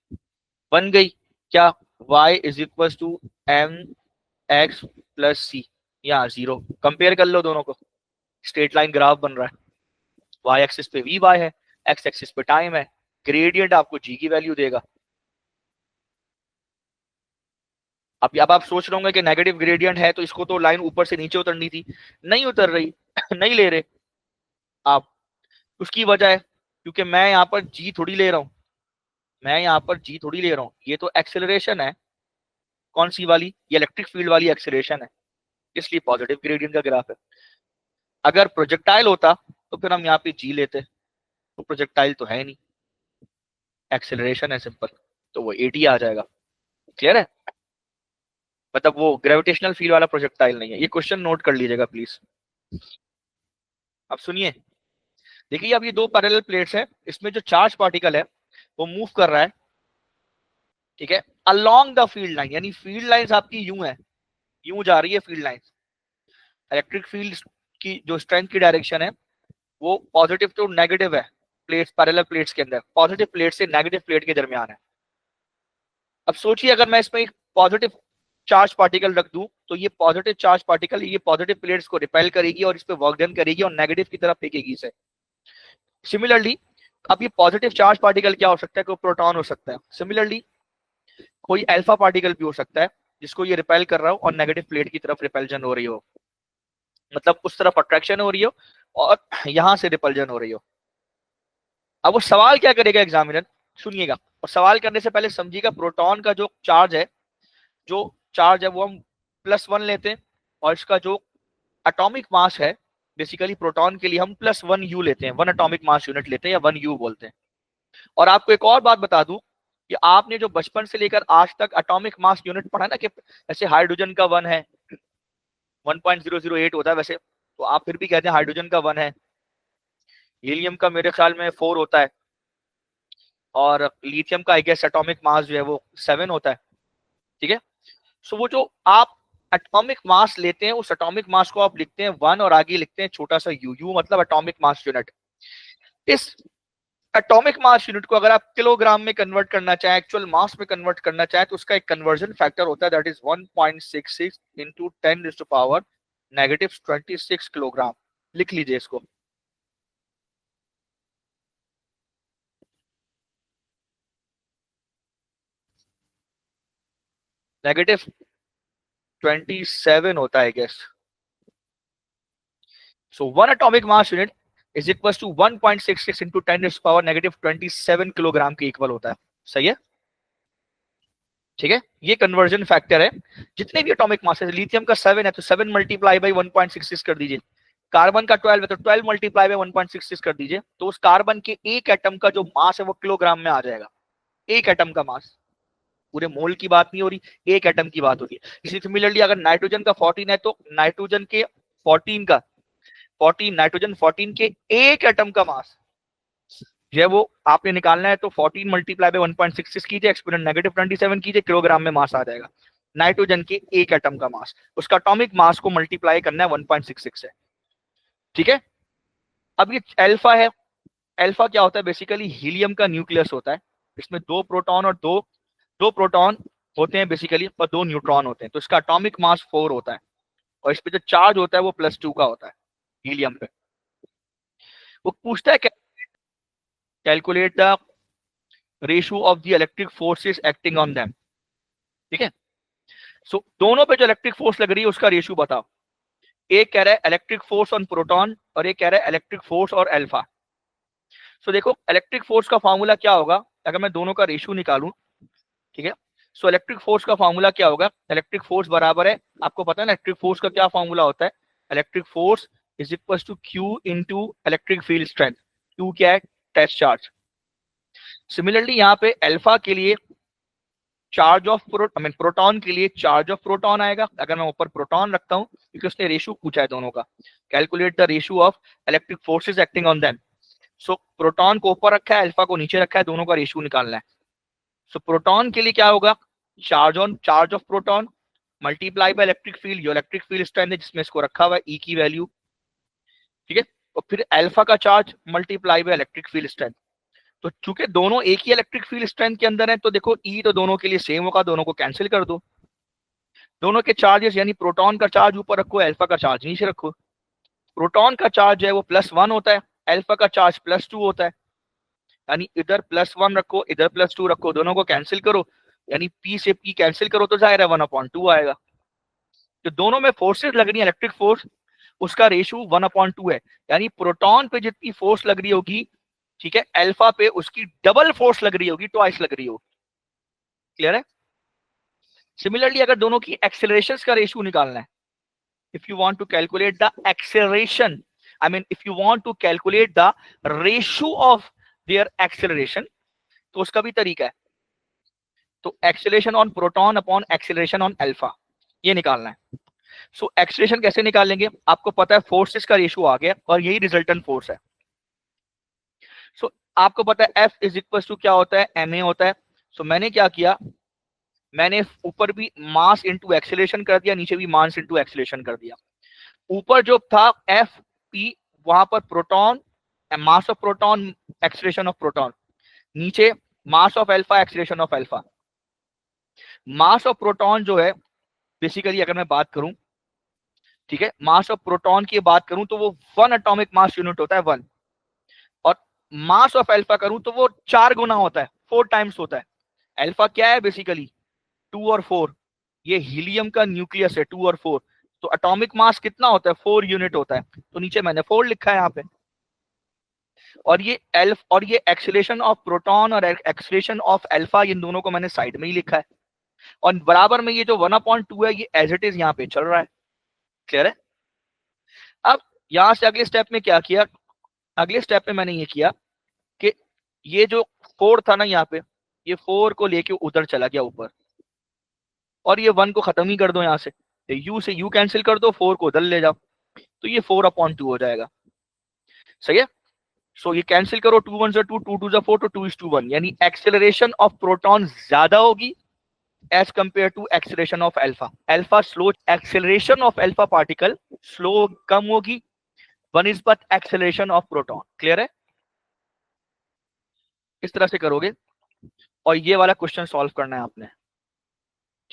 बन गई क्या, y is equal to mx plus c, यहाँ 0। कंपेयर कर लो दोनों को, स्ट्रेट लाइन ग्राफ बन रहा है। y एक्सिस पे Vy है, x एक्सिस पे टाइम है, ग्रेडियंट आपको g की वैल्यू देगा। अब आप सोच रहे होंगे कि नेगेटिव ग्रेडियंट है तो इसको तो लाइन ऊपर से नीचे उतरनी थी, नहीं उतर रही नहीं ले रहे आप। उसकी वजह है क्योंकि मैं यहाँ पर g थोड़ी ले रहा हूँ, मैं यहाँ पर g थोड़ी ले रहा हूँ, ये तो एक्सेलरेशन है। कौन सी वाली? ये इलेक्ट्रिक फील्ड वाली एक्सेलरेशन है, इसलिए पॉजिटिव ग्रेडियंट का ग्राफ है। अगर प्रोजेक्टाइल होता तो फिर हम यहाँ पे g लेते, तो प्रोजेक्टाइल तो है नहीं, एक्सेलरेशन है सिंपल, तो वो 80 आ जाएगा। क्लियर है? मतलब वो ग्रेविटेशनल फील्ड वाला प्रोजेक्टाइल नहीं है। ये क्वेश्चन नोट कर लीजिएगा प्लीज। अब सुनिए, देखिए अब ये दो पैरेलल प्लेट्स हैं, इसमें जो चार्ज पार्टिकल है वो मूव कर रहा है, ठीक है, अलोंग द फील्ड लाइन, यानी फील्ड लाइंस आपकी यूं है, यूं जा रही है फील्ड लाइंस। इलेक्ट्रिक फील्ड की जो स्ट्रेंथ की डायरेक्शन है वो पॉजिटिव टू नेगेटिव है प्लेट्स, पैरेलल प्लेट्स के अंदर पॉजिटिव प्लेट से नेगेटिव प्लेट के दरमियान है। अब सोचिए अगर मैं इसमें एक पॉजिटिव चार्ज पार्टिकल रख दूं तो ये पॉजिटिव चार्ज पार्टिकल ये पॉजिटिव प्लेट्स को रिपेल करेगी और इस पे वर्क डन करेगी और नेगेटिव की तरफ फेंकेगी इसे। सिमिलरली अब ये पॉजिटिव चार्ज पार्टिकल क्या हो सकता है, कोई प्रोटॉन हो सकता है, सिमिलरली कोई अल्फा पार्टिकल भी हो सकता है जिसको ये रिपेल कर रहा हो और नेगेटिव प्लेट की तरफ रिपल्जन हो रही हो, मतलब उस तरफ अट्रैक्शन हो रही हो और यहां से रिपल्जन हो रही हो। अब वो सवाल क्या करेगा एग्जामिनर, सुनिएगा, और सवाल करने से पहले समझिएगा प्रोटॉन का जो चार्ज है, वो हम +1 लेते हैं, और इसका जो एटॉमिक मास है बेसिकली प्रोटॉन के लिए हम +1 U लेते हैं, 1 एटॉमिक मास यूनिट लेते हैं या 1 U बोलते हैं। और आपको एक और बात बता दूं कि आपने जो बचपन से लेकर आज तक एटॉमिक मास यूनिट पढ़ा ना, कि ऐसे हाइड्रोजन का 1 है 1.008 होता है वैसे, तो आप फिर भी कहते हैं हाइड्रोजन का 1 है, हीलियम का मेरे ख्याल में 4 होता है, और लिथियम का आई गेस एटॉमिक मास जो है वो 7 होता है। ठीक है। सो वो जो आप एटॉमिक मास लेते हैं उस एटॉमिक मास को आप लिखते हैं 1 और आगे लिखते हैं छोटा सा यू, यू मतलब एटॉमिक मास यूनिट। इस एटॉमिक मास यूनिट को अगर आप किलोग्राम में कन्वर्ट करना चाहें, एक्चुअल मास में कन्वर्ट करना चाहें, तो उसका एक कन्वर्जन फैक्टर होता है, दैट इज 1.66 इंटू 10⁻⁻26 किलोग्राम। लिख लीजिए इसको। -27 होता है guess. So 1 atomic mass unit is equal to 1.66 into 10⁻⁻27 kilogram के इक्वल होता है। सही है, ठीक है। ये कन्वर्जन फैक्टर है। जितने भी एटॉमिक मास है, लिथियम का 7 है तो 7 मल्टीप्लाई बाई 1.66 कर दीजिए। कार्बन का 12 है तो 12 मल्टीप्लाई बाई 1.66 कर दीजिए। तो उस कार्बन के एक एटम का जो मास है वो किलोग्राम में आ जाएगा। एक एटम का मास, पूरे मोल की बात नहीं हो रही, एक एटम की बात हो रही है। इसी सिमिलरली अगर नाइट्रोजन का 14 है तो नाइट्रोजन के 14 नाइट्रोजन 14 के एक एटम का मास जो है वो आपने निकालना है, तो 14 मल्टीप्लाई बाय 1.66 कीजिए, एक्सपोनेंट -27 कीजिए, किलोग्राम में मास आ जाएगा। नाइट्रोजन के एक एटम का मास, उसका एटॉमिक मास को मल्टीप्लाई करना है 1.66 है, ठीक है। अब ये अल्फा है। अल्फा क्या होता है? बेसिकली हीलियम का न्यूक्लियस होता है। इसमें दो प्रोटॉन और दो प्रोटॉन होते हैं बेसिकली, और 2 न्यूट्रॉन होते हैं। तो इसका एटॉमिक मास 4 होता है, और इस पे जो चार्ज होता है वो +2 का होता है हीलियम पे। वो पूछता है calculate the ratio of the electric forces acting on them, ठीक है। सो दोनों पे जो इलेक्ट्रिक फोर्स लग रही है उसका रेशियो बताओ। एक कह रहा है इलेक्ट्रिक फोर्स ऑन प्रोटॉन और एक कह रहा है इलेक्ट्रिक फोर्स और अल्फा। सो देखो इलेक्ट्रिक फोर्स का फॉर्मूला क्या होगा अगर मैं दोनों का रेशियो निकालूं, ठीक है। सो इलेक्ट्रिक फोर्स का फॉर्मूला क्या होगा? इलेक्ट्रिक फोर्स बराबर है, आपको पता है ना इलेक्ट्रिक फोर्स का क्या फॉर्मूला होता है? Electric force is equal to Q into electric field strength. Q क्या है? Test charge. सिमिलरली यहाँ पे अल्फा के लिए चार्ज ऑफ प्रोटॉन के लिए चार्ज ऑफ प्रोटॉन आएगा। अगर मैं ऊपर प्रोटॉन रखता हूँ, क्योंकि उसने रेशियो पूछा है दोनों का, calculate the ratio of electric forces acting on them. So proton को ऊपर रखा है, अल्फा को नीचे रखा है, दोनों का रेशियो निकालना है। सो प्रोटॉन के लिए क्या होगा? Charge of proton multiply by electric field, जो इलेक्ट्रिक फील्ड स्ट्रेंथ है जिसमें इसको रखा हुआ है ई की वैल्यू, ठीक है। और फिर अल्फा का charge multiply by electric field strength. तो चूंकि दोनों एक ही इलेक्ट्रिक फील्ड स्ट्रेंथ के अंदर है, तो देखो ई तो दोनों के लिए सेम होगा, दोनों को कैंसिल कर दो। दोनों के चार्जेस यानी प्रोटॉन का चार्ज ऊपर रखो, अल्फा का चार्ज नीचे रखो। प्रोटॉन का चार्ज है वो +1 होता है, अल्फा का चार्ज +2 होता है। यानी इधर +1 रखो, इधर +2 रखो, दोनों को कैंसिल करो, यानी P से P कैंसिल करो तो जाहिर है 1/2 आएगा। तो दोनों में फोर्सेस लग रही है इलेक्ट्रिक फोर्स, उसका रेशियो 1/2 है। यानी प्रोटॉन पे जितनी फोर्स लग रही होगी, ठीक है, अल्फा पे उसकी डबल फोर्स लग रही होगी, ट्वाइस लग रही होगी। क्लियर है? सिमिलरली अगर दोनों की एक्सेलरेशंस का रेशियो निकालना है, if you want to calculate the acceleration, I mean if you want to calculate the ratio of their acceleration, तो उसका भी तरीका है। तो acceleration on proton upon acceleration on alpha, ये निकालना है। सो एक्सेलरेशन कैसे निकालेंगे? आपको पता है फोर्सेस का रेशियो आ गया और यही रिजल्टेंट फोर्स है। सो आपको पता है F इज इक्वल टू क्या होता है? ma होता है। सो मैंने क्या किया, मैंने ऊपर भी मास इंटू एक्सेलरेशन कर दिया, नीचे भी मास इंटू एक्सेलरेशन कर दिया। ऊपर जो था एफ पी, वहां पर proton, mass of proton, acceleration of proton, नीचे mass of alpha, acceleration of alpha. Mass of proton जो है बेसिकली अगर मैं बात करूं, ठीक है, मास ऑफ प्रोटॉन की बात करूं तो वो 1 एटॉमिक मास यूनिट होता है 1, और मास ऑफ अल्फा करूं तो वो 4 गुना होता है, 4 टाइम्स होता है। अल्फा क्या है? बेसिकली 2 और 4, ये हीलियम का न्यूक्लियस है 2 और 4, तो एटॉमिक मास कितना होता है? 4 यूनिट होता है। तो नीचे मैंने 4 लिखा है यहाँ पे। और ये एक्सेलरेशन ऑफ प्रोटॉन और एक्सेलरेशन ऑफ अल्फा, इन दोनों को मैंने साइड में ही लिखा है। और बराबर में ये जो 1/2 है ये एज इट इज यहाँ पे चल रहा है। क्लियर है? अब यहां से अगले स्टेप में क्या किया? अगले स्टेप में मैंने ये किया कि ये जो 4 था ना यहाँ पे, ये 4 को लेके उधर चला गया ऊपर, और ये 1 को खत्म ही कर दो यहाँ से, u से u कैंसिल कर दो, 4 को उधर ले जाओ, तो ये 4/2 हो जाएगा। सही है? सो ये कैंसिल करो, 2 1 2, 2 2 4, तो 2:1, यानी एक्सेलरेशन ऑफ प्रोटॉन ज्यादा होगी as compare to acceleration of alpha. Alpha slow, acceleration of alpha particle slow कम होगी बनिस्बत एक्सेलरेशन ऑफ प्रोटॉन। क्लियर है? इस तरह से करोगे और ये वाला क्वेश्चन सॉल्व करना है आपने।